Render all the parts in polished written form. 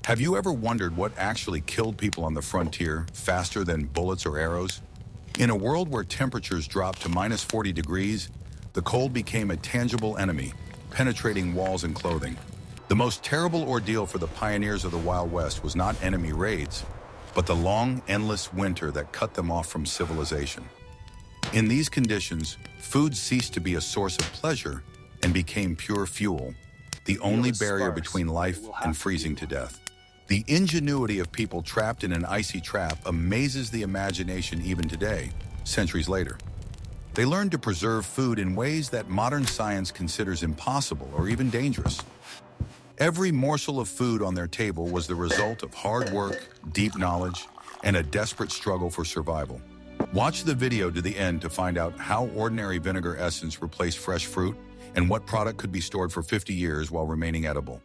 Have you ever wondered what actually killed people on the frontier faster than bullets or arrows? In a world where temperatures dropped to minus 40 degrees, the cold became a tangible enemy, penetrating walls and clothing. The most terrible ordeal for the pioneers of the Wild West was not enemy raids, but the long, endless winter that cut them off from civilization. In these conditions, food ceased to be a source of pleasure and became pure fuel, the only barrier between life and freezing to death. The ingenuity of people trapped in an icy trap amazes the imagination even today, centuries later. They learned to preserve food in ways that modern science considers impossible or even dangerous. Every morsel of food on their table was the result of hard work, deep knowledge, and a desperate struggle for survival. Watch the video to the end to find out how ordinary vinegar essence replaced fresh fruit and what product could be stored for 50 years while remaining edible.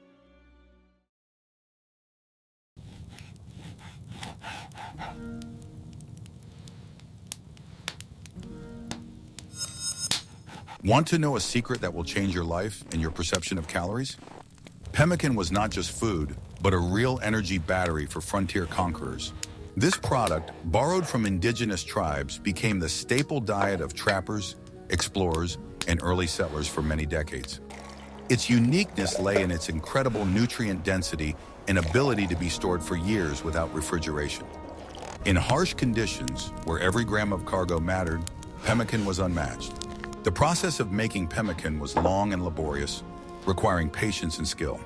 Want to know a secret that will change your life and your perception of calories? Pemmican was not just food, but a real energy battery for frontier conquerors. This product, borrowed from indigenous tribes, became the staple diet of trappers, explorers, and early settlers for many decades. Its uniqueness lay in its incredible nutrient density and ability to be stored for years without refrigeration. In harsh conditions, where every gram of cargo mattered, pemmican was unmatched. The process of making pemmican was long and laborious, requiring patience and skill.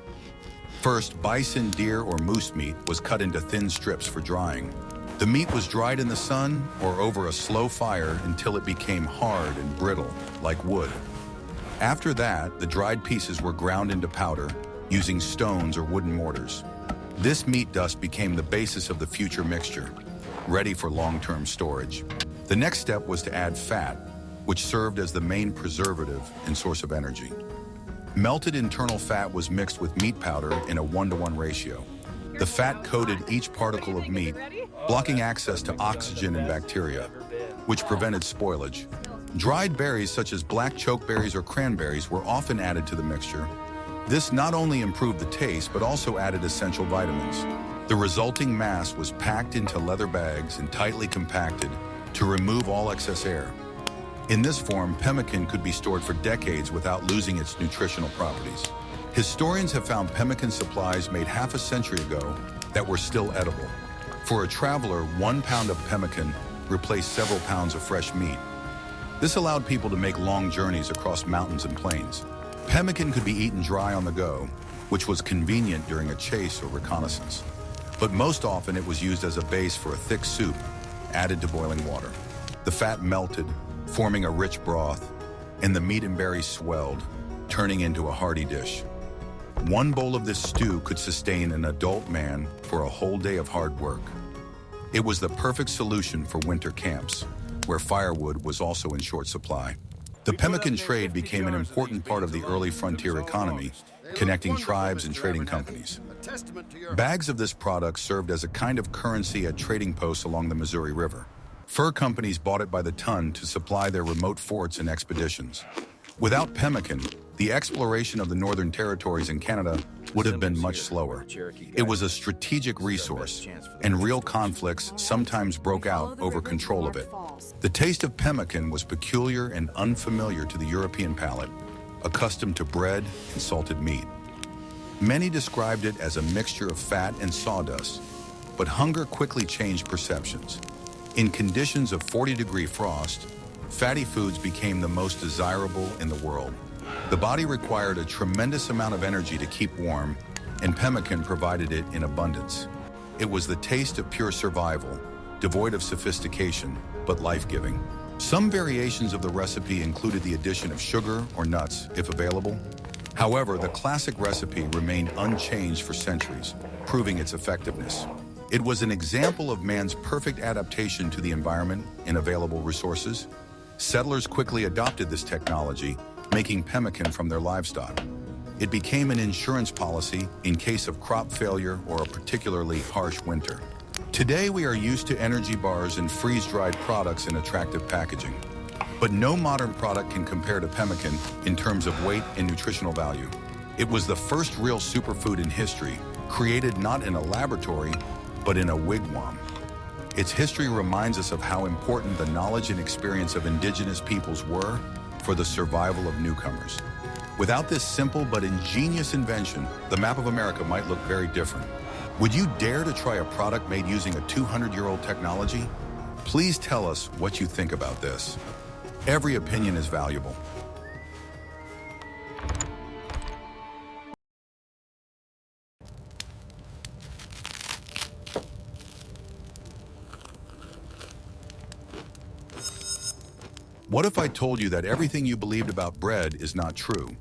First, bison, deer, or moose meat was cut into thin strips for drying. The meat was dried in the sun or over a slow fire until it became hard and brittle, like wood. After that, the dried pieces were ground into powder using stones or wooden mortars. This meat dust became the basis of the future mixture, ready for long-term storage. The next step was to add fat, which served as the main preservative and source of energy. Melted internal fat was mixed with meat powder in a 1-to-1 ratio. The fat coated each particle of meat, blocking access to oxygen and bacteria, which prevented spoilage. Dried berries such as black chokeberries or cranberries were often added to the mixture. This not only improved the taste, but also added essential vitamins. The resulting mass was packed into leather bags and tightly compacted to remove all excess air. In this form, pemmican could be stored for decades without losing its nutritional properties. Historians have found pemmican supplies made half a century ago that were still edible. For a traveler, 1 pound of pemmican replaced several pounds of fresh meat. This allowed people to make long journeys across mountains and plains. Pemmican could be eaten dry on the go, which was convenient during a chase or reconnaissance. But most often it was used as a base for a thick soup, added to boiling water. The fat melted, forming a rich broth, and the meat and berries swelled, turning into a hearty dish. 1 bowl of this stew could sustain an adult man for a whole day of hard work. It was the perfect solution for winter camps, where firewood was also in short supply. The pemmican trade became an important part of the early frontier economy, connecting tribes and trading companies. Bags of this product served as a kind of currency at trading posts along the Missouri River. Fur companies bought it by the ton to supply their remote forts and expeditions. Without pemmican, the exploration of the Northern Territories in Canada would have been much slower. It was a strategic resource, and real conflicts sometimes broke out over control of it. The taste of pemmican was peculiar and unfamiliar to the European palate, accustomed to bread and salted meat. Many described it as a mixture of fat and sawdust, but hunger quickly changed perceptions. In conditions of 40-degree frost, fatty foods became the most desirable in the world. The body required a tremendous amount of energy to keep warm, and pemmican provided it in abundance. It was the taste of pure survival, devoid of sophistication, but life-giving. Some variations of the recipe included the addition of sugar or nuts, if available. However, the classic recipe remained unchanged for centuries, proving its effectiveness. It was an example of man's perfect adaptation to the environment and available resources. Settlers quickly adopted this technology, making pemmican from their livestock. It became an insurance policy in case of crop failure or a particularly harsh winter. Today, we are used to energy bars and freeze-dried products in attractive packaging. But no modern product can compare to pemmican in terms of weight and nutritional value. It was the first real superfood in history, created not in a laboratory, but in a wigwam. Its history reminds us of how important the knowledge and experience of indigenous peoples were for the survival of newcomers. Without this simple but ingenious invention, the map of America might look very different. Would you dare to try a product made using a 200-year-old technology? Please tell us what you think about this. Every opinion is valuable. What if I told you that everything you believed about bread is not true?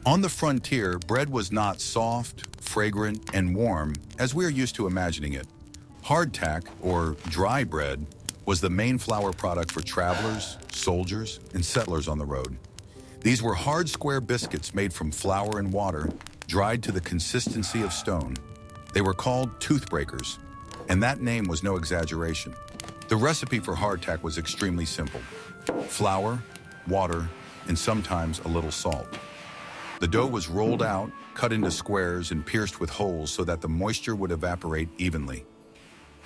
On the frontier, bread was not soft, fragrant, and warm as we are used to imagining it. Hardtack, or dry bread, was the main flour product for travelers, soldiers, and settlers on the road. These were hard square biscuits made from flour and water, dried to the consistency of stone. They were called toothbreakers, and that name was no exaggeration. The recipe for hardtack was extremely simple: flour, water, and sometimes a little salt. The dough was rolled out, cut into squares, and pierced with holes so that the moisture would evaporate evenly.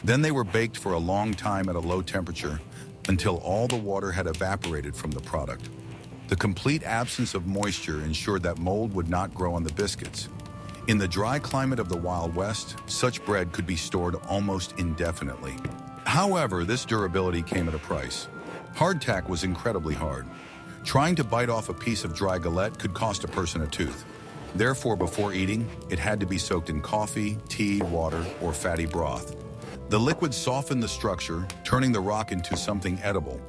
Then they were baked for a long time at a low temperature until all the water had evaporated from the product. The complete absence of moisture ensured that mold would not grow on the biscuits. In the dry climate of the Wild West, such bread could be stored almost indefinitely. However, this durability came at a price. Hardtack was incredibly hard. Trying to bite off a piece of dry galette could cost a person a tooth. Therefore, before eating, it had to be soaked in coffee, tea, water, or fatty broth. The liquid softened the structure, turning the rock into something edible.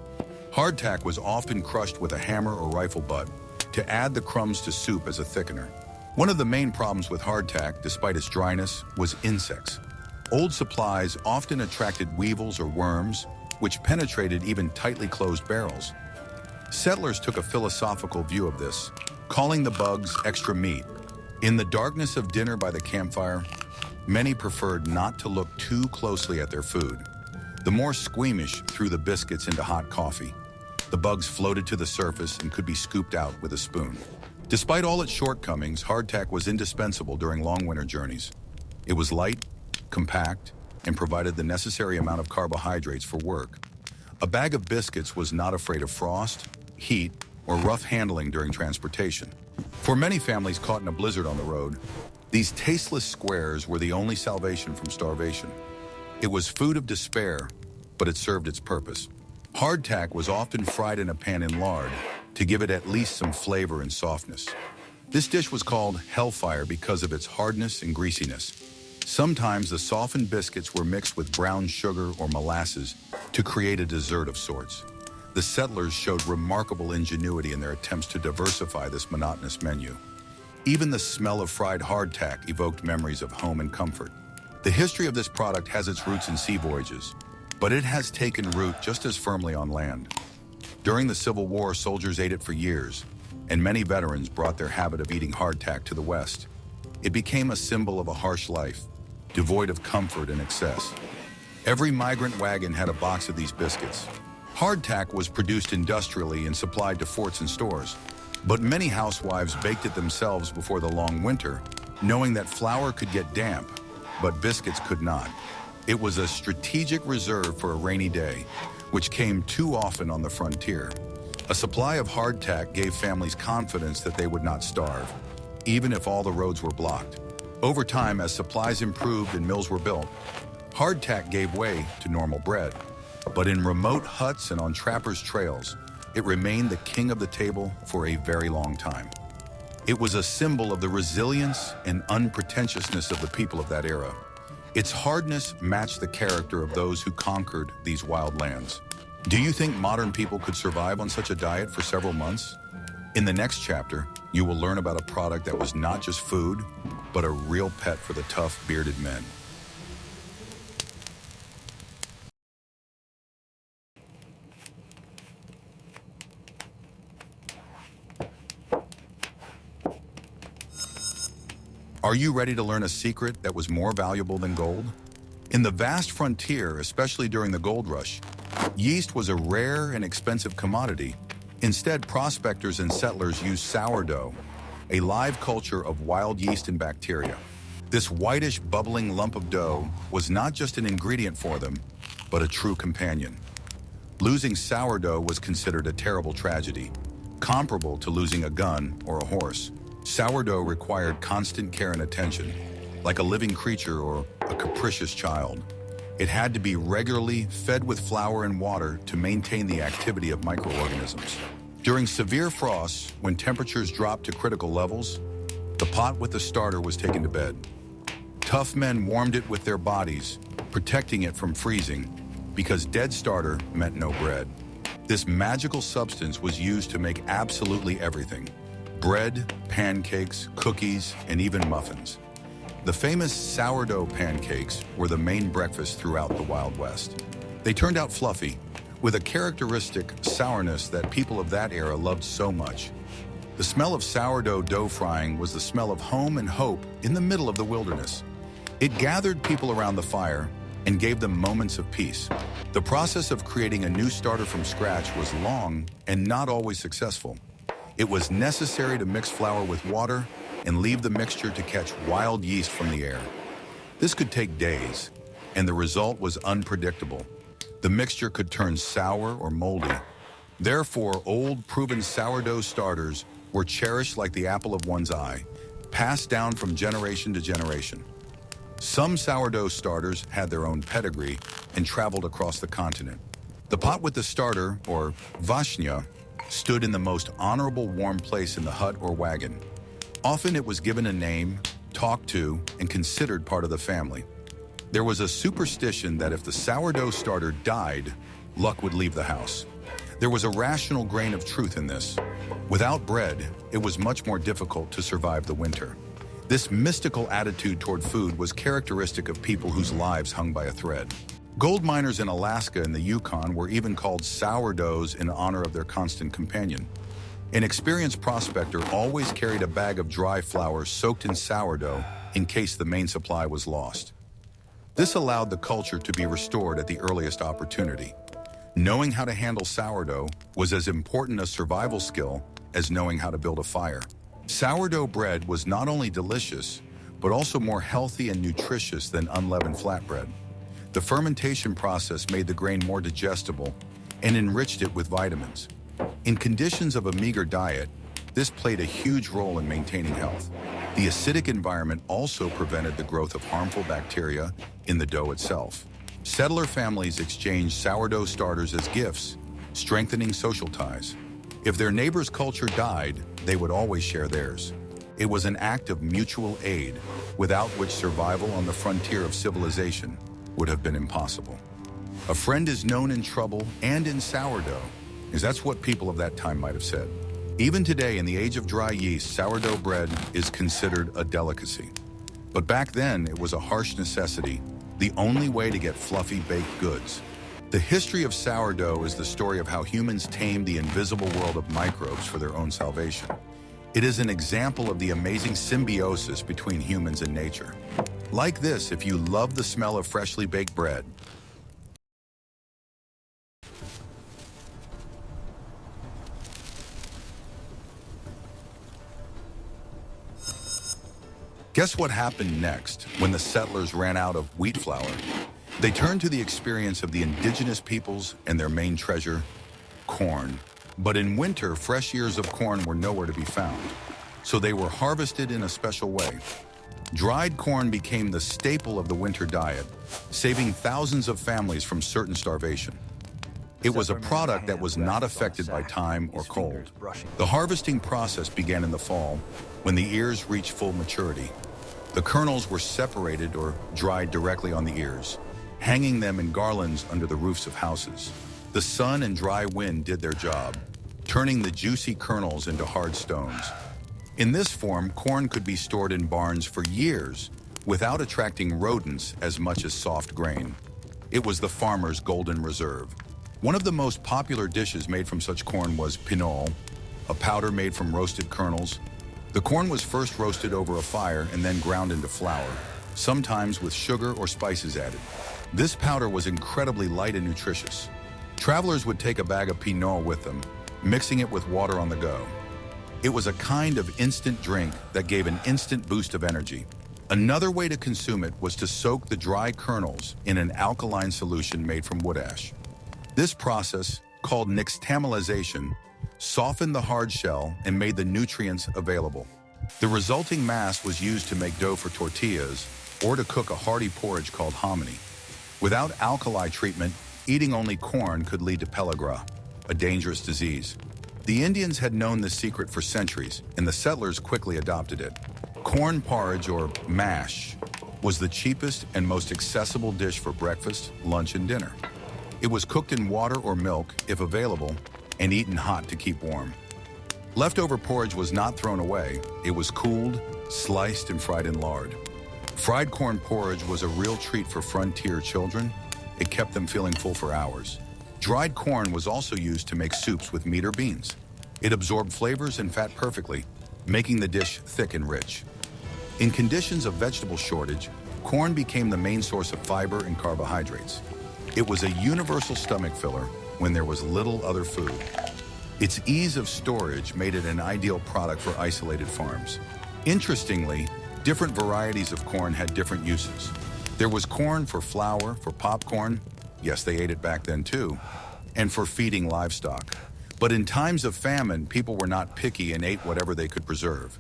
Hardtack was often crushed with a hammer or rifle butt to add the crumbs to soup as a thickener. One of the main problems with hardtack, despite its dryness, was insects. Old supplies often attracted weevils or worms, which penetrated even tightly closed barrels. Settlers took a philosophical view of this, calling the bugs extra meat. In the darkness of dinner by the campfire, many preferred not to look too closely at their food. The more squeamish threw the biscuits into hot coffee. The bugs floated to the surface and could be scooped out with a spoon. Despite all its shortcomings, hardtack was indispensable during long winter journeys. It was light, compact, and provided the necessary amount of carbohydrates for work. A bag of biscuits was not afraid of frost, heat, or rough handling during transportation. For many families caught in a blizzard on the road, these tasteless squares were the only salvation from starvation. It was food of despair, but it served its purpose. Hardtack was often fried in a pan in lard to give it at least some flavor and softness. This dish was called hellfire because of its hardness and greasiness. Sometimes the softened biscuits were mixed with brown sugar or molasses to create a dessert of sorts. The settlers showed remarkable ingenuity in their attempts to diversify this monotonous menu. Even the smell of fried hardtack evoked memories of home and comfort. The history of this product has its roots in sea voyages, but it has taken root just as firmly on land. During the Civil War, soldiers ate it for years, and many veterans brought their habit of eating hardtack to the West. It became a symbol of a harsh life, devoid of comfort and excess. Every migrant wagon had a box of these biscuits. Hardtack was produced industrially and supplied to forts and stores, but many housewives baked it themselves before the long winter, knowing that flour could get damp, but biscuits could not. It was a strategic reserve for a rainy day, which came too often on the frontier. A supply of hardtack gave families confidence that they would not starve, even if all the roads were blocked. Over time, as supplies improved and mills were built, hardtack gave way to normal bread. But in remote huts and on trappers' trails, it remained the king of the table for a very long time. It was a symbol of the resilience and unpretentiousness of the people of that era. Its hardness matched the character of those who conquered these wild lands. Do you think modern people could survive on such a diet for several months? In the next chapter, you will learn about a product that was not just food, but a real pet for the tough, bearded men. Are you ready to learn a secret that was more valuable than gold? In the vast frontier, especially during the gold rush, yeast was a rare and expensive commodity. Instead, prospectors and settlers used sourdough, a live culture of wild yeast and bacteria. This whitish, bubbling lump of dough was not just an ingredient for them, but a true companion. Losing sourdough was considered a terrible tragedy, comparable to losing a gun or a horse. Sourdough required constant care and attention, like a living creature or a capricious child. It had to be regularly fed with flour and water to maintain the activity of microorganisms. During severe frosts, when temperatures dropped to critical levels, the pot with the starter was taken to bed. Tough men warmed it with their bodies, protecting it from freezing, because dead starter meant no bread. This magical substance was used to make absolutely everything: bread, pancakes, cookies, and even muffins. The famous sourdough pancakes were the main breakfast throughout the Wild West. They turned out fluffy, with a characteristic sourness that people of that era loved so much. The smell of sourdough dough frying was the smell of home and hope in the middle of the wilderness. It gathered people around the fire and gave them moments of peace. The process of creating a new starter from scratch was long and not always successful. It was necessary to mix flour with water and leave the mixture to catch wild yeast from the air. This could take days, and the result was unpredictable. The mixture could turn sour or moldy. Therefore, old, proven sourdough starters were cherished like the apple of one's eye, passed down from generation to generation. Some sourdough starters had their own pedigree and traveled across the continent. The pot with the starter, or vashnya, stood in the most honorable warm place in the hut or wagon. Often it was given a name, talked to, and considered part of the family. There was a superstition that if the sourdough starter died, luck would leave the house. There was a rational grain of truth in this. Without bread, it was much more difficult to survive the winter. This mystical attitude toward food was characteristic of people whose lives hung by a thread. Gold miners in Alaska and the Yukon were even called sourdoughs in honor of their constant companion. An experienced prospector always carried a bag of dry flour soaked in sourdough in case the main supply was lost. This allowed the culture to be restored at the earliest opportunity. Knowing how to handle sourdough was as important a survival skill as knowing how to build a fire. Sourdough bread was not only delicious, but also more healthy and nutritious than unleavened flatbread. The fermentation process made the grain more digestible and enriched it with vitamins. In conditions of a meager diet, this played a huge role in maintaining health. The acidic environment also prevented the growth of harmful bacteria in the dough itself. Settler families exchanged sourdough starters as gifts, strengthening social ties. If their neighbor's culture died, they would always share theirs. It was an act of mutual aid, without which survival on the frontier of civilization would have been impossible. A friend is known in trouble and in sourdough, as that's what people of that time might have said. Even today, in the age of dry yeast, sourdough bread is considered a delicacy. But back then, it was a harsh necessity, the only way to get fluffy baked goods. The history of sourdough is the story of how humans tamed the invisible world of microbes for their own salvation. It is an example of the amazing symbiosis between humans and nature. Like this, if you love the smell of freshly baked bread, guess what happened next when the settlers ran out of wheat flour? They turned to the experience of the indigenous peoples and their main treasure, corn. But in winter, fresh ears of corn were nowhere to be found, so they were harvested in a special way. Dried corn became the staple of the winter diet, saving thousands of families from certain starvation. It was a product that was not affected by time or cold. The harvesting process began in the fall, when the ears reached full maturity. The kernels were separated or dried directly on the ears, hanging them in garlands under the roofs of houses. The sun and dry wind did their job, turning the juicy kernels into hard stones. In this form, corn could be stored in barns for years without attracting rodents as much as soft grain. It was the farmer's golden reserve. One of the most popular dishes made from such corn was pinole, a powder made from roasted kernels. The corn was first roasted over a fire and then ground into flour, sometimes with sugar or spices added. This powder was incredibly light and nutritious. Travelers would take a bag of pinole with them, mixing it with water on the go. It was a kind of instant drink that gave an instant boost of energy. Another way to consume it was to soak the dry kernels in an alkaline solution made from wood ash. This process, called nixtamalization, softened the hard shell and made the nutrients available. The resulting mass was used to make dough for tortillas or to cook a hearty porridge called hominy. Without alkali treatment, eating only corn could lead to pellagra, a dangerous disease. The Indians had known this secret for centuries, and the settlers quickly adopted it. Corn porridge, or mash, was the cheapest and most accessible dish for breakfast, lunch, and dinner. It was cooked in water or milk, if available, and eaten hot to keep warm. Leftover porridge was not thrown away. It was cooled, sliced, and fried in lard. Fried corn porridge was a real treat for frontier children. It kept them feeling full for hours. Dried corn was also used to make soups with meat or beans. It absorbed flavors and fat perfectly, making the dish thick and rich. In conditions of vegetable shortage, corn became the main source of fiber and carbohydrates. It was a universal stomach filler when there was little other food. Its ease of storage made it an ideal product for isolated farms. Interestingly, different varieties of corn had different uses. There was corn for flour, for popcorn, yes, they ate it back then too, and for feeding livestock. But in times of famine, people were not picky and ate whatever they could preserve.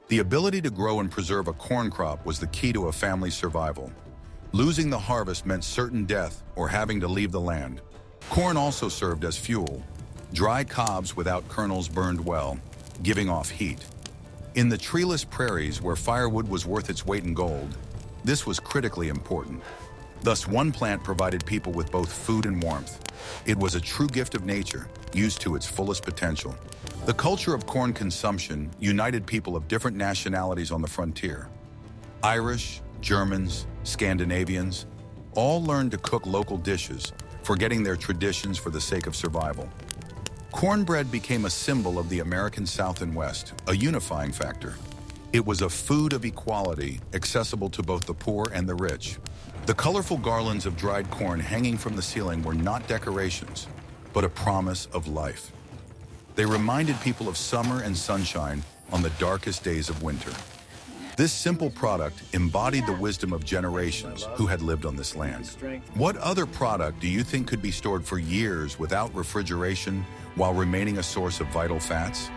The ability to grow and preserve a corn crop was the key to a family's survival. Losing the harvest meant certain death or having to leave the land. Corn also served as fuel. Dry cobs without kernels burned well, giving off heat. In the treeless prairies where firewood was worth its weight in gold, this was critically important. Thus, one plant provided people with both food and warmth. It was a true gift of nature, used to its fullest potential. The culture of corn consumption united people of different nationalities on the frontier. Irish, Germans, Scandinavians, all learned to cook local dishes, forgetting their traditions for the sake of survival. Cornbread became a symbol of the American South and West, a unifying factor. It was a food of equality, accessible to both the poor and the rich. The colorful garlands of dried corn hanging from the ceiling were not decorations, but a promise of life. They reminded people of summer and sunshine on the darkest days of winter. This simple product embodied the wisdom of generations who had lived on this land. What other product do you think could be stored for years without refrigeration while remaining a source of vital fats?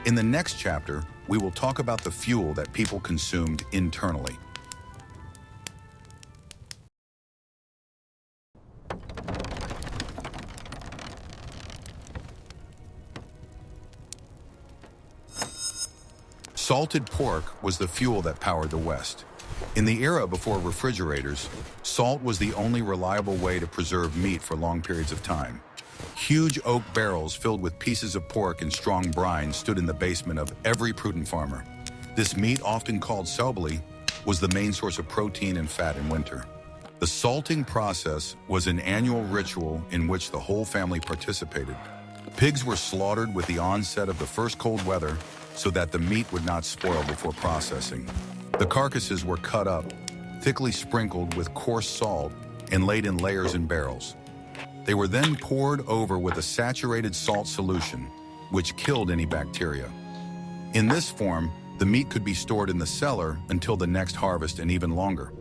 In the next chapter, we will talk about the fuel that people consumed internally. Salted pork was the fuel that powered the West. In the era before refrigerators, salt was the only reliable way to preserve meat for long periods of time. Huge oak barrels filled with pieces of pork and strong brine stood in the basement of every prudent farmer. This meat, often called cellars, was the main source of protein and fat in winter. The salting process was an annual ritual in which the whole family participated. Pigs were slaughtered with the onset of the first cold weather so that the meat would not spoil before processing. The carcasses were cut up, thickly sprinkled with coarse salt, and laid in layers in barrels. They were then poured over with a saturated salt solution, which killed any bacteria. In this form, the meat could be stored in the cellar until the next harvest and even longer.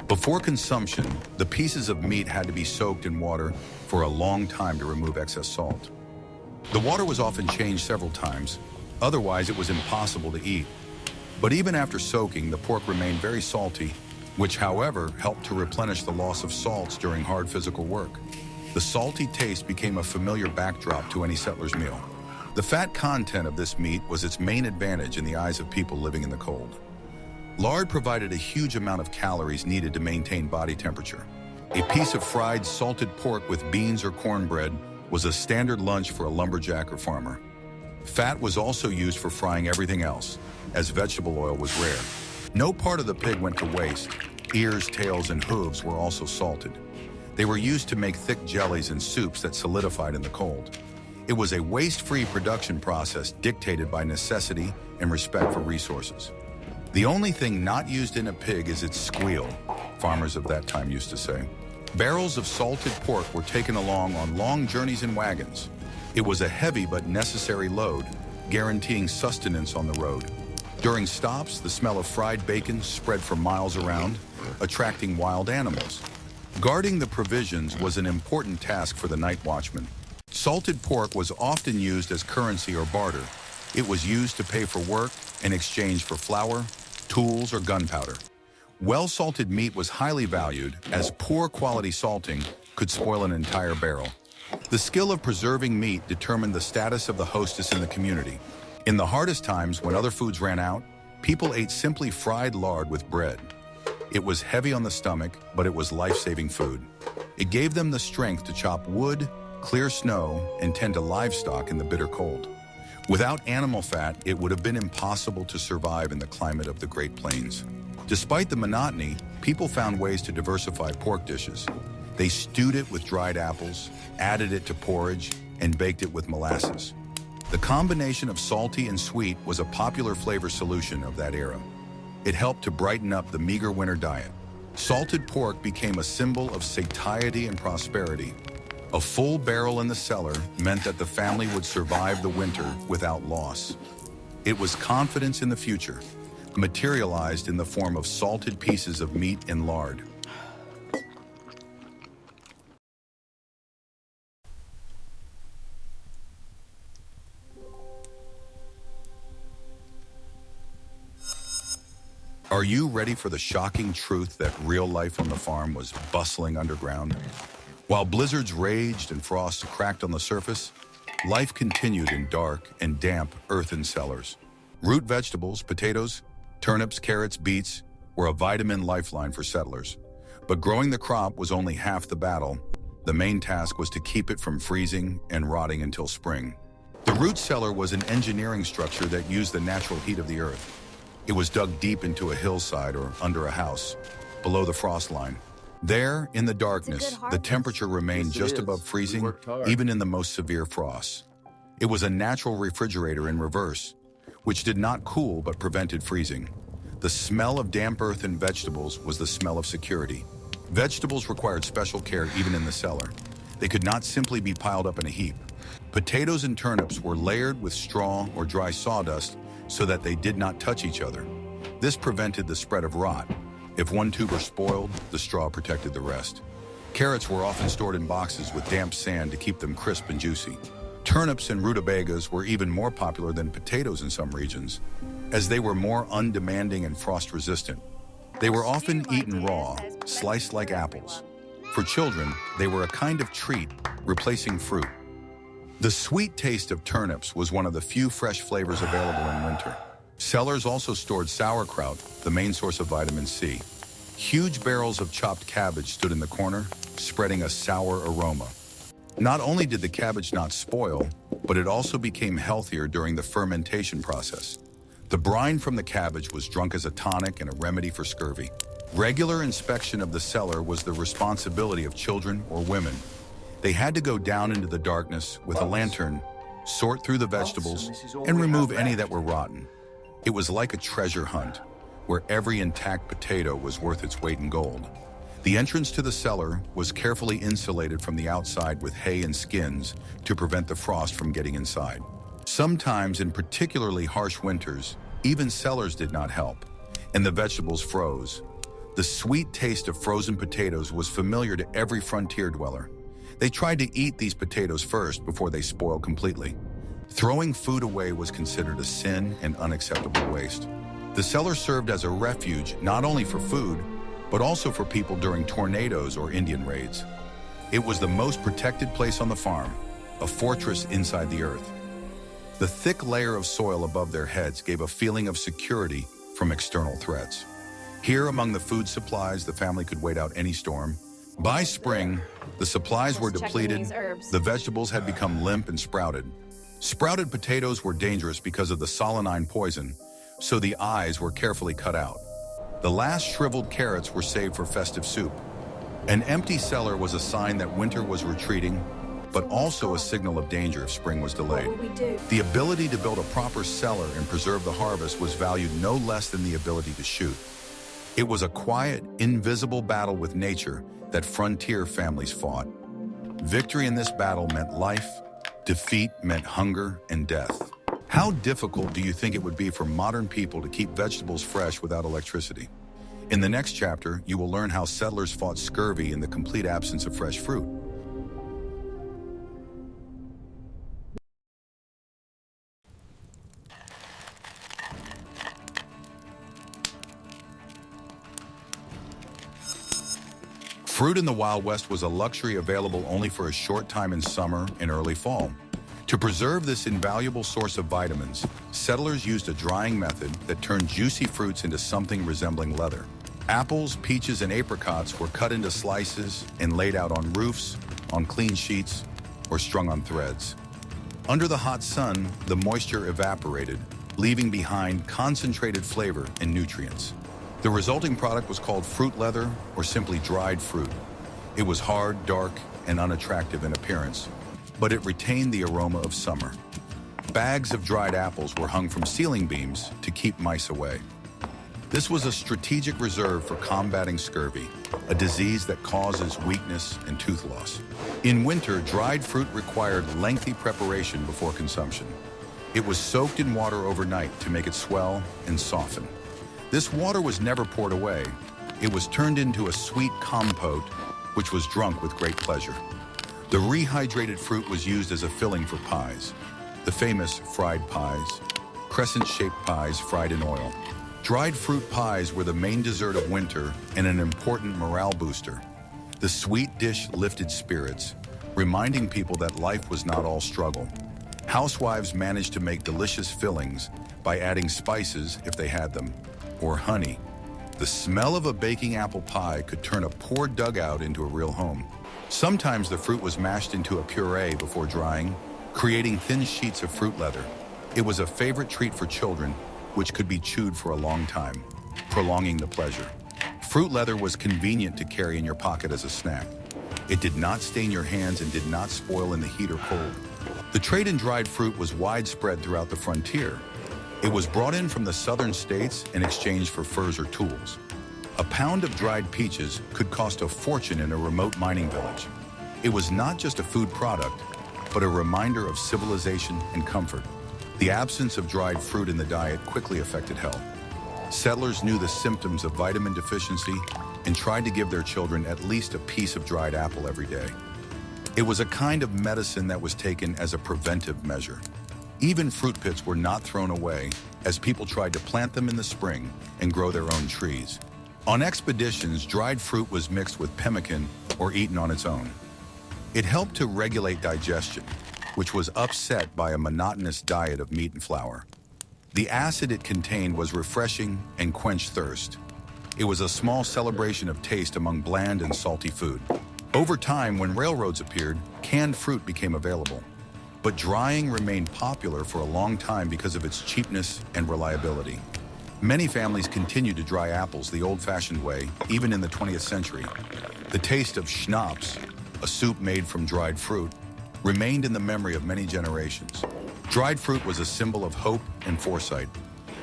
Before consumption, the pieces of meat had to be soaked in water for a long time to remove excess salt. The water was often changed several times, otherwise it was impossible to eat. But even after soaking, the pork remained very salty, which, however, helped to replenish the loss of salts during hard physical work. The salty taste became a familiar backdrop to any settler's meal. The fat content of this meat was its main advantage in the eyes of people living in the cold. Lard provided a huge amount of calories needed to maintain body temperature. A piece of fried salted pork with beans or cornbread was a standard lunch for a lumberjack or farmer. Fat was also used for frying everything else, as vegetable oil was rare. No part of the pig went to waste. Ears, tails, and hooves were also salted. They were used to make thick jellies and soups that solidified in the cold. It was a waste-free production process dictated by necessity and respect for resources. The only thing not used in a pig is its squeal, farmers of that time used to say. Barrels of salted pork were taken along on long journeys in wagons. It was a heavy but necessary load, guaranteeing sustenance on the road. During stops, the smell of fried bacon spread for miles around, attracting wild animals. Guarding the provisions was an important task for the night watchman. Salted pork was often used as currency or barter. It was used to pay for work in exchange for flour, tools, or gunpowder. Well-salted meat was highly valued, as poor quality salting could spoil an entire barrel. The skill of preserving meat determined the status of the hostess in the community. In the hardest times, when other foods ran out, people ate simply fried lard with bread. It was heavy on the stomach, but it was life-saving food. It gave them the strength to chop wood, clear snow, and tend to livestock in the bitter cold. Without animal fat, it would have been impossible to survive in the climate of the Great Plains. Despite the monotony, people found ways to diversify pork dishes. They stewed it with dried apples, added it to porridge, and baked it with molasses. The combination of salty and sweet was a popular flavor solution of that era. It helped to brighten up the meager winter diet. Salted pork became a symbol of satiety and prosperity. A full barrel in the cellar meant that the family would survive the winter without loss. It was confidence in the future, materialized in the form of salted pieces of meat and lard. Are you ready for the shocking truth that real life on the farm was bustling underground? While blizzards raged and frosts cracked on the surface, life continued in dark and damp earthen cellars. Root vegetables, potatoes, turnips, carrots, beets were a vitamin lifeline for settlers. But growing the crop was only half the battle. The main task was to keep it from freezing and rotting until spring. The root cellar was an engineering structure that used the natural heat of the earth. It was dug deep into a hillside or under a house, below the frost line. There, in the darkness, the temperature remained just above freezing, even in the most severe frosts. It was a natural refrigerator in reverse, which did not cool but prevented freezing. The smell of damp earth and vegetables was the smell of security. Vegetables required special care even in the cellar. They could not simply be piled up in a heap. Potatoes and turnips were layered with straw or dry sawdust so that they did not touch each other. This prevented the spread of rot. If one tuber spoiled, the straw protected the rest. Carrots were often stored in boxes with damp sand to keep them crisp and juicy. Turnips and rutabagas were even more popular than potatoes in some regions, as they were more undemanding and frost-resistant. They were often eaten raw, sliced like apples. For children, they were a kind of treat, replacing fruit. The sweet taste of turnips was one of the few fresh flavors available in winter. Cellars also stored sauerkraut, the main source of vitamin C. Huge barrels of chopped cabbage stood in the corner, spreading a sour aroma. Not only did the cabbage not spoil, but it also became healthier during the fermentation process. The brine from the cabbage was drunk as a tonic and a remedy for scurvy. Regular inspection of the cellar was the responsibility of children or women. They had to go down into the darkness with a lantern, sort through the vegetables, and remove any that were rotten. It was like a treasure hunt, where every intact potato was worth its weight in gold. The entrance to the cellar was carefully insulated from the outside with hay and skins to prevent the frost from getting inside. Sometimes, in particularly harsh winters, even cellars did not help, and the vegetables froze. The sweet taste of frozen potatoes was familiar to every frontier dweller. They tried to eat these potatoes first before they spoiled completely. Throwing food away was considered a sin and unacceptable waste. The cellar served as a refuge not only for food, but also for people during tornadoes or Indian raids. It was the most protected place on the farm, a fortress inside the earth. The thick layer of soil above their heads gave a feeling of security from external threats. Here, among the food supplies, the family could wait out any storm. By spring, the supplies were depleted, the vegetables had become limp and sprouted. Sprouted potatoes were dangerous because of the solanine poison, so the eyes were carefully cut out. The last shriveled carrots were saved for festive soup. An empty cellar was a sign that winter was retreating, but also a signal of danger if spring was delayed. The ability to build a proper cellar and preserve the harvest was valued no less than the ability to shoot. It was a quiet, invisible battle with nature that frontier families fought. Victory in this battle meant life, defeat meant hunger and death. How difficult do you think it would be for modern people to keep vegetables fresh without electricity? In the next chapter, you will learn how settlers fought scurvy in the complete absence of fresh fruit. Fruit in the Wild West was a luxury available only for a short time in summer and early fall. To preserve this invaluable source of vitamins, settlers used a drying method that turned juicy fruits into something resembling leather. Apples, peaches, and apricots were cut into slices and laid out on roofs, on clean sheets, or strung on threads. Under the hot sun, the moisture evaporated, leaving behind concentrated flavor and nutrients. The resulting product was called fruit leather, or simply dried fruit. It was hard, dark, and unattractive in appearance, but it retained the aroma of summer. Bags of dried apples were hung from ceiling beams to keep mice away. This was a strategic reserve for combating scurvy, a disease that causes weakness and tooth loss. In winter, dried fruit required lengthy preparation before consumption. It was soaked in water overnight to make it swell and soften. This water was never poured away. It was turned into a sweet compote, which was drunk with great pleasure. The rehydrated fruit was used as a filling for pies, the famous fried pies, crescent-shaped pies fried in oil. Dried fruit pies were the main dessert of winter and an important morale booster. The sweet dish lifted spirits, reminding people that life was not all struggle. Housewives managed to make delicious fillings by adding spices if they had them, or honey. The smell of a baking apple pie could turn a poor dugout into a real home. Sometimes the fruit was mashed into a puree before drying, creating thin sheets of fruit leather. It was a favorite treat for children, which could be chewed for a long time, prolonging the pleasure. Fruit leather was convenient to carry in your pocket as a snack. It did not stain your hands and did not spoil in the heat or cold. The trade in dried fruit was widespread throughout the frontier. It was brought in from the southern states in exchange for furs or tools. A pound of dried peaches could cost a fortune in a remote mining village. It was not just a food product, but a reminder of civilization and comfort. The absence of dried fruit in the diet quickly affected health. Settlers knew the symptoms of vitamin deficiency and tried to give their children at least a piece of dried apple every day. It was a kind of medicine that was taken as a preventive measure. Even fruit pits were not thrown away, as people tried to plant them in the spring and grow their own trees. On expeditions, dried fruit was mixed with pemmican or eaten on its own. It helped to regulate digestion, which was upset by a monotonous diet of meat and flour. The acid it contained was refreshing and quenched thirst. It was a small celebration of taste among bland and salty food. Over time, when railroads appeared, canned fruit became available. But drying remained popular for a long time because of its cheapness and reliability. Many families continued to dry apples the old-fashioned way, even in the 20th century. The taste of schnapps, a soup made from dried fruit, remained in the memory of many generations. Dried fruit was a symbol of hope and foresight.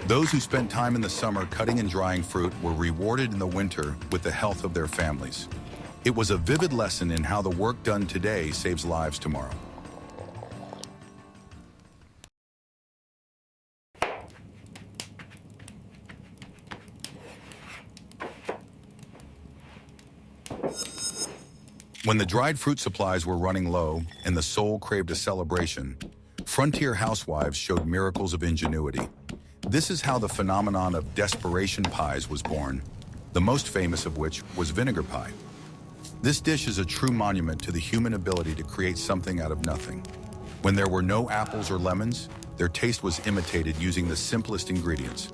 Those who spent time in the summer cutting and drying fruit were rewarded in the winter with the health of their families. It was a vivid lesson in how the work done today saves lives tomorrow. When the dried fruit supplies were running low and the soul craved a celebration, frontier housewives showed miracles of ingenuity. This is how the phenomenon of desperation pies was born, the most famous of which was vinegar pie. This dish is a true monument to the human ability to create something out of nothing. When there were no apples or lemons, their taste was imitated using the simplest ingredients.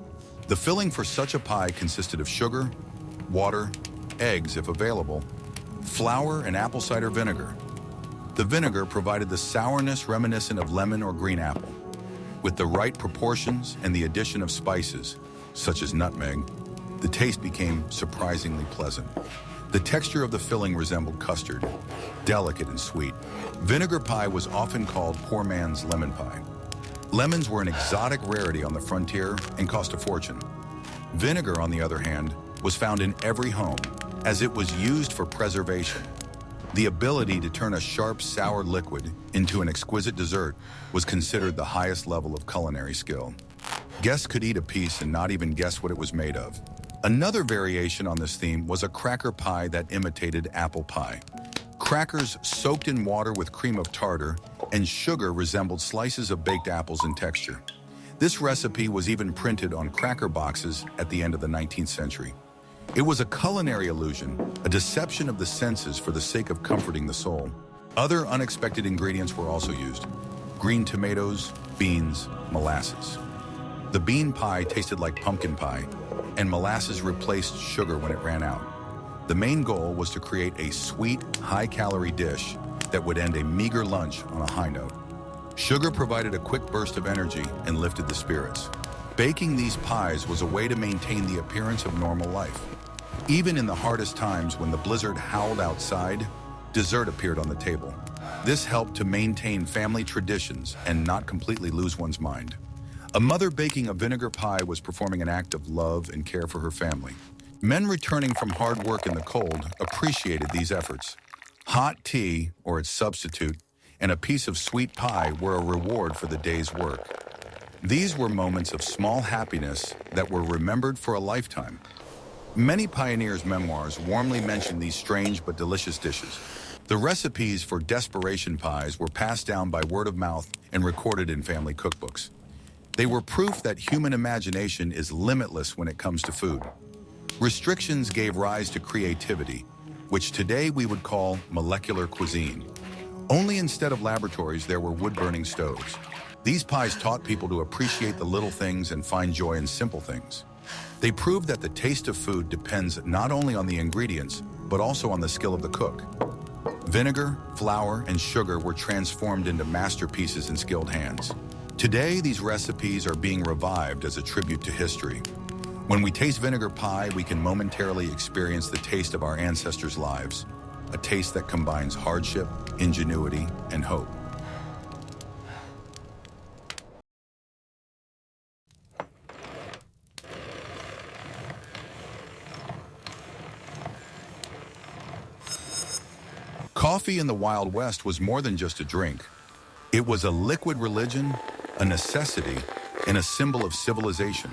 The filling for such a pie consisted of sugar, water, eggs if available, flour, and apple cider vinegar. The vinegar provided the sourness reminiscent of lemon or green apple. With the right proportions and the addition of spices, such as nutmeg, the taste became surprisingly pleasant. The texture of the filling resembled custard, delicate and sweet. Vinegar pie was often called poor man's lemon pie. Lemons were an exotic rarity on the frontier and cost a fortune. Vinegar, on the other hand, was found in every home, as it was used for preservation. The ability to turn a sharp, sour liquid into an exquisite dessert was considered the highest level of culinary skill. Guests could eat a piece and not even guess what it was made of. Another variation on this theme was a cracker pie that imitated apple pie. Crackers soaked in water with cream of tartar and sugar resembled slices of baked apples in texture. This recipe was even printed on cracker boxes at the end of the 19th century. It was a culinary illusion, a deception of the senses for the sake of comforting the soul. Other unexpected ingredients were also used: green tomatoes, beans, molasses. The bean pie tasted like pumpkin pie, and molasses replaced sugar when it ran out. The main goal was to create a sweet, high-calorie dish that would end a meager lunch on a high note. Sugar provided a quick burst of energy and lifted the spirits. Baking these pies was a way to maintain the appearance of normal life. Even in the hardest times when the blizzard howled outside, dessert appeared on the table. This helped to maintain family traditions and not completely lose one's mind. A mother baking a vinegar pie was performing an act of love and care for her family. Men returning from hard work in the cold appreciated these efforts. Hot tea, or its substitute, and a piece of sweet pie were a reward for the day's work. These were moments of small happiness that were remembered for a lifetime. Many pioneers' memoirs warmly mention these strange but delicious dishes. The recipes for desperation pies were passed down by word of mouth and recorded in family cookbooks. They were proof that human imagination is limitless when it comes to food. Restrictions gave rise to creativity, which today we would call molecular cuisine. Only instead of laboratories, there were wood-burning stoves. These pies taught people to appreciate the little things and find joy in simple things. They proved that the taste of food depends not only on the ingredients, but also on the skill of the cook. Vinegar, flour, and sugar were transformed into masterpieces in skilled hands. Today, these recipes are being revived as a tribute to history. When we taste vinegar pie, we can momentarily experience the taste of our ancestors' lives, a taste that combines hardship, ingenuity, and hope. Coffee in the Wild West was more than just a drink. It was a liquid religion, a necessity, and a symbol of civilization.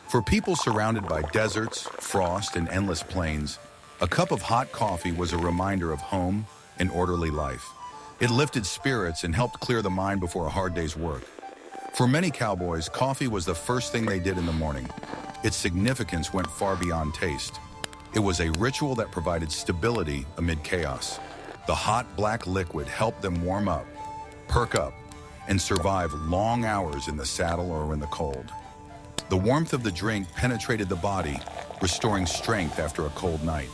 For people surrounded by deserts, frost, and endless plains, a cup of hot coffee was a reminder of home and orderly life. It lifted spirits and helped clear the mind before a hard day's work. For many cowboys, coffee was the first thing they did in the morning. Its significance went far beyond taste. It was a ritual that provided stability amid chaos. The hot black liquid helped them warm up, perk up, and survive long hours in the saddle or in the cold. The warmth of the drink penetrated the body, restoring strength after a cold night.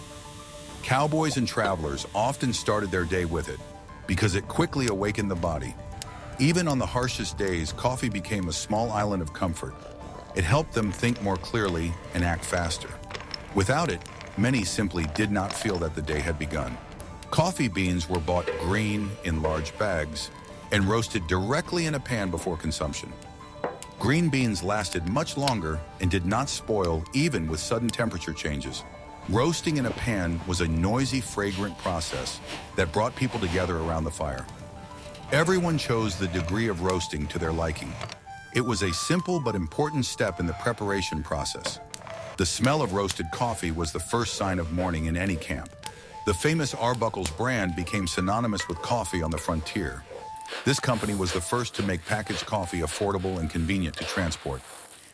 Cowboys and travelers often started their day with it because it quickly awakened the body. Even on the harshest days, coffee became a small island of comfort. It helped them think more clearly and act faster. Without it, many simply did not feel that the day had begun. Coffee beans were bought green in large bags and roasted directly in a pan before consumption. Green beans lasted much longer and did not spoil even with sudden temperature changes. Roasting in a pan was a noisy, fragrant process that brought people together around the fire. Everyone chose the degree of roasting to their liking. It was a simple but important step in the preparation process. The smell of roasted coffee was the first sign of morning in any camp. The famous Arbuckle's brand became synonymous with coffee on the frontier. This company was the first to make packaged coffee affordable and convenient to transport.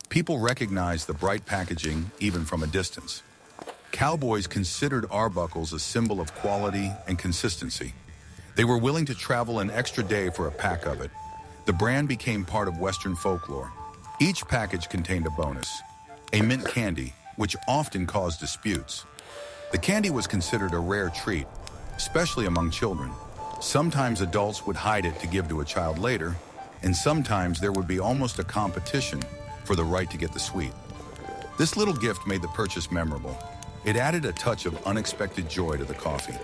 People recognized the bright packaging even from a distance. Cowboys considered Arbuckles a symbol of quality and consistency. They were willing to travel an extra day for a pack of it. The brand became part of Western folklore. Each package contained a bonus, a mint candy, which often caused disputes. The candy was considered a rare treat, especially among children. Sometimes adults would hide it to give to a child later, and sometimes there would be almost a competition for the right to get the sweet. This little gift made the purchase memorable. It added a touch of unexpected joy to the coffee.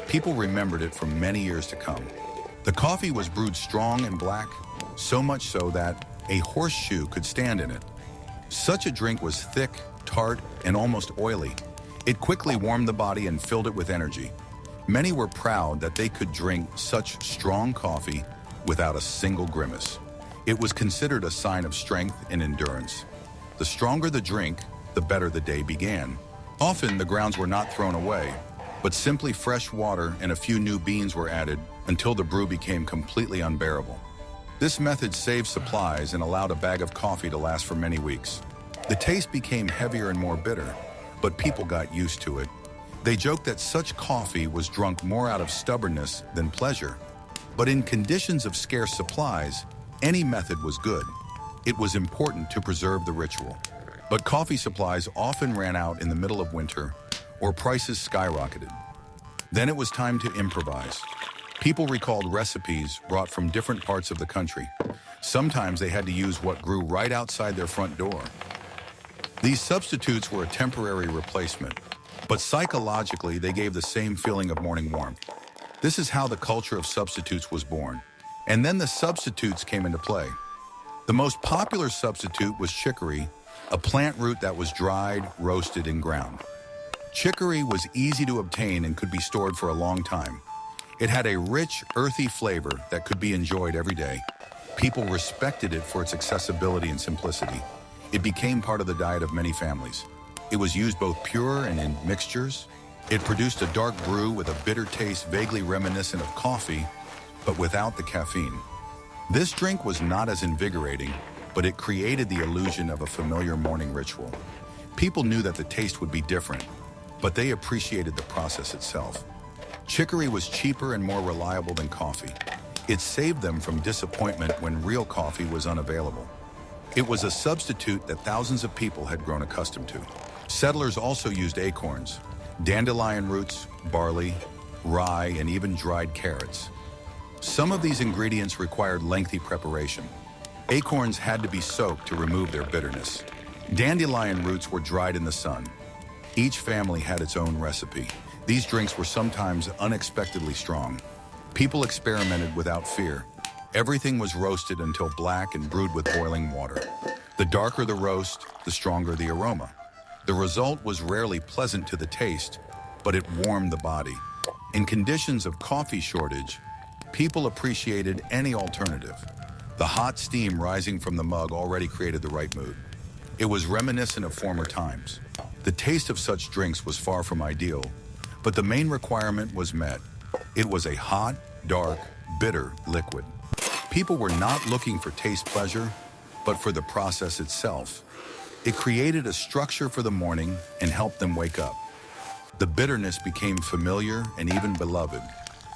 People remembered it for many years to come. The coffee was brewed strong and black, so much so that a horseshoe could stand in it. Such a drink was thick, tart, and almost oily. It quickly warmed the body and filled it with energy. Many were proud that they could drink such strong coffee without a single grimace. It was considered a sign of strength and endurance. The stronger the drink, the better the day began. Often the grounds were not thrown away, but simply fresh water and a few new beans were added until the brew became completely unbearable. This method saved supplies and allowed a bag of coffee to last for many weeks. The taste became heavier and more bitter, but people got used to it. They joked that such coffee was drunk more out of stubbornness than pleasure. But in conditions of scarce supplies, any method was good. It was important to preserve the ritual. But coffee supplies often ran out in the middle of winter, or prices skyrocketed. Then it was time to improvise. People recalled recipes brought from different parts of the country. Sometimes they had to use what grew right outside their front door. These substitutes were a temporary replacement, but psychologically they gave the same feeling of morning warmth. This is how the culture of substitutes was born. And then the substitutes came into play. The most popular substitute was chicory, a plant root that was dried, roasted, and ground. Chicory was easy to obtain and could be stored for a long time. It had a rich, earthy flavor that could be enjoyed every day. People respected it for its accessibility and simplicity. It became part of the diet of many families. It was used both pure and in mixtures. It produced a dark brew with a bitter taste vaguely reminiscent of coffee, but without the caffeine. This drink was not as invigorating, but it created the illusion of a familiar morning ritual. People knew that the taste would be different, but they appreciated the process itself. Chicory was cheaper and more reliable than coffee. It saved them from disappointment when real coffee was unavailable. It was a substitute that thousands of people had grown accustomed to. Settlers also used acorns, dandelion roots, barley, rye, and even dried carrots. Some of these ingredients required lengthy preparation. Acorns had to be soaked to remove their bitterness. Dandelion roots were dried in the sun. Each family had its own recipe. These drinks were sometimes unexpectedly strong. People experimented without fear. Everything was roasted until black and brewed with boiling water. The darker the roast, the stronger the aroma. The result was rarely pleasant to the taste, but it warmed the body. In conditions of coffee shortage, people appreciated any alternative. The hot steam rising from the mug already created the right mood. It was reminiscent of former times. The taste of such drinks was far from ideal, but the main requirement was met. It was a hot, dark, bitter liquid. People were not looking for taste pleasure, but for the process itself. It created a structure for the morning and helped them wake up. The bitterness became familiar and even beloved.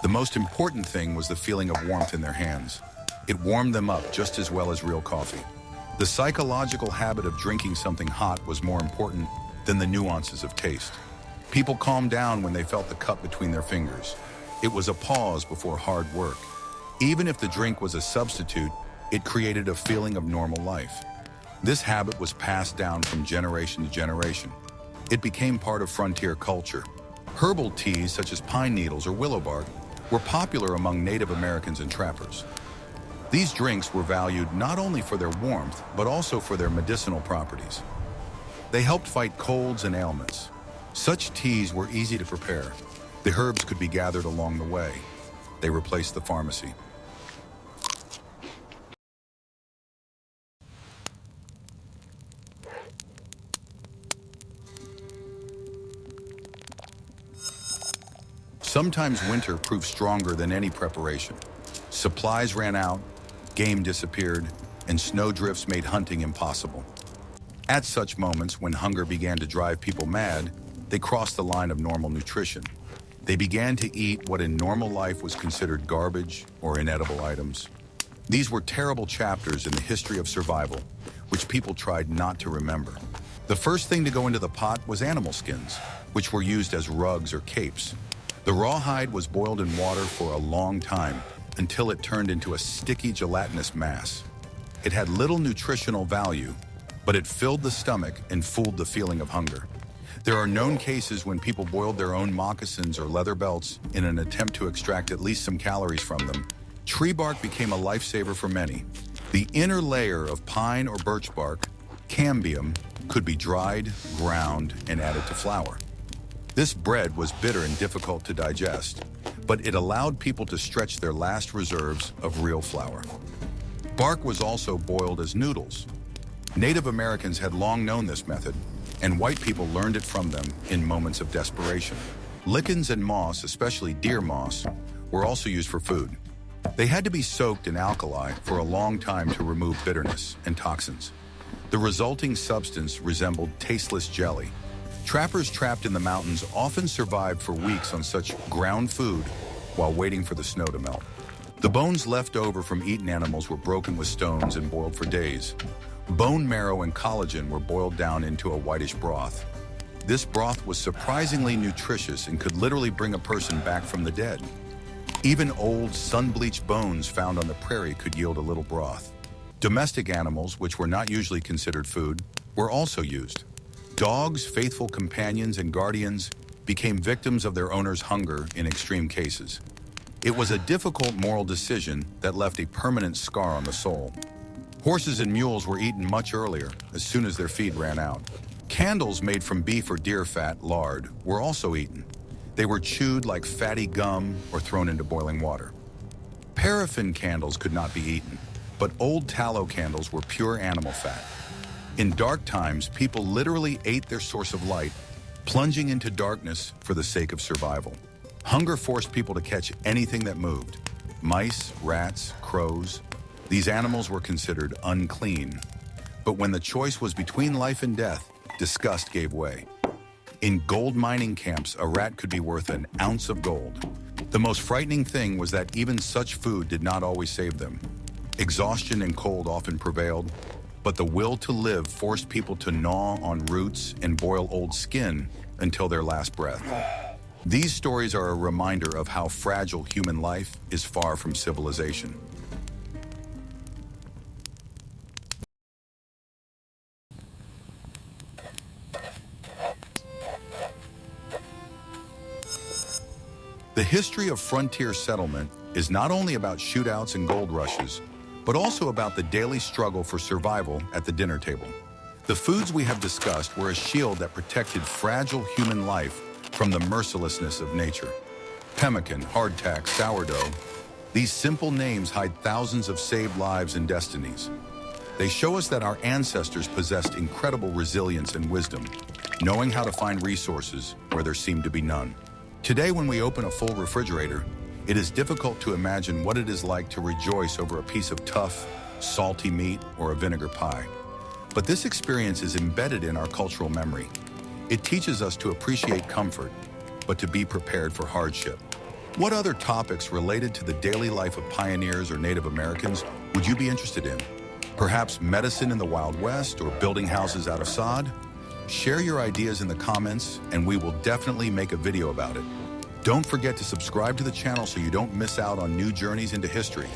The most important thing was the feeling of warmth in their hands. It warmed them up just as well as real coffee. The psychological habit of drinking something hot was more important than the nuances of taste. People calmed down when they felt the cup between their fingers. It was a pause before hard work. Even if the drink was a substitute, it created a feeling of normal life. This habit was passed down from generation to generation. It became part of frontier culture. Herbal teas such as pine needles or willow bark were popular among Native Americans and trappers. These drinks were valued not only for their warmth, but also for their medicinal properties. They helped fight colds and ailments. Such teas were easy to prepare. The herbs could be gathered along the way. They replaced the pharmacy. Sometimes winter proved stronger than any preparation. Supplies ran out, game disappeared, and snowdrifts made hunting impossible. At such moments, when hunger began to drive people mad, they crossed the line of normal nutrition. They began to eat what in normal life was considered garbage or inedible items. These were terrible chapters in the history of survival, which people tried not to remember. The first thing to go into the pot was animal skins, which were used as rugs or capes. The rawhide was boiled in water for a long time until it turned into a sticky, gelatinous mass. It had little nutritional value, but it filled the stomach and fooled the feeling of hunger. There are known cases when people boiled their own moccasins or leather belts in an attempt to extract at least some calories from them. Tree bark became a lifesaver for many. The inner layer of pine or birch bark, cambium, could be dried, ground, and added to flour. This bread was bitter and difficult to digest, but it allowed people to stretch their last reserves of real flour. Bark was also boiled as noodles. Native Americans had long known this method, and white people learned it from them in moments of desperation. Lichens and moss, especially deer moss, were also used for food. They had to be soaked in alkali for a long time to remove bitterness and toxins. The resulting substance resembled tasteless jelly. Trappers trapped in the mountains often survived for weeks on such ground food while waiting for the snow to melt. The bones left over from eaten animals were broken with stones and boiled for days. Bone marrow and collagen were boiled down into a whitish broth. This broth was surprisingly nutritious and could literally bring a person back from the dead. Even old, sun-bleached bones found on the prairie could yield a little broth. Domestic animals, which were not usually considered food, were also used. Dogs, faithful companions and guardians, became victims of their owner's hunger in extreme cases. It was a difficult moral decision that left a permanent scar on the soul. Horses and mules were eaten much earlier, as soon as their feed ran out. Candles made from beef or deer fat, lard, were also eaten. They were chewed like fatty gum or thrown into boiling water. Paraffin candles could not be eaten, but old tallow candles were pure animal fat. In dark times, people literally ate their source of light, plunging into darkness for the sake of survival. Hunger forced people to catch anything that moved. Mice, rats, crows. These animals were considered unclean. But when the choice was between life and death, disgust gave way. In gold mining camps, a rat could be worth an ounce of gold. The most frightening thing was that even such food did not always save them. Exhaustion and cold often prevailed, but the will to live forced people to gnaw on roots and boil old skin until their last breath. These stories are a reminder of how fragile human life is far from civilization. The history of frontier settlement is not only about shootouts and gold rushes, but also about the daily struggle for survival at the dinner table. The foods we have discussed were a shield that protected fragile human life from the mercilessness of nature. Pemmican, hardtack, sourdough, these simple names hide thousands of saved lives and destinies. They show us that our ancestors possessed incredible resilience and wisdom, knowing how to find resources where there seemed to be none. Today, when we open a full refrigerator, it is difficult to imagine what it is like to rejoice over a piece of tough, salty meat or a vinegar pie. But this experience is embedded in our cultural memory. It teaches us to appreciate comfort, but to be prepared for hardship. What other topics related to the daily life of pioneers or Native Americans would you be interested in? Perhaps medicine in the Wild West or building houses out of sod? Share your ideas in the comments and we will definitely make a video about it. Don't forget to subscribe to the channel so you don't miss out on new journeys into history.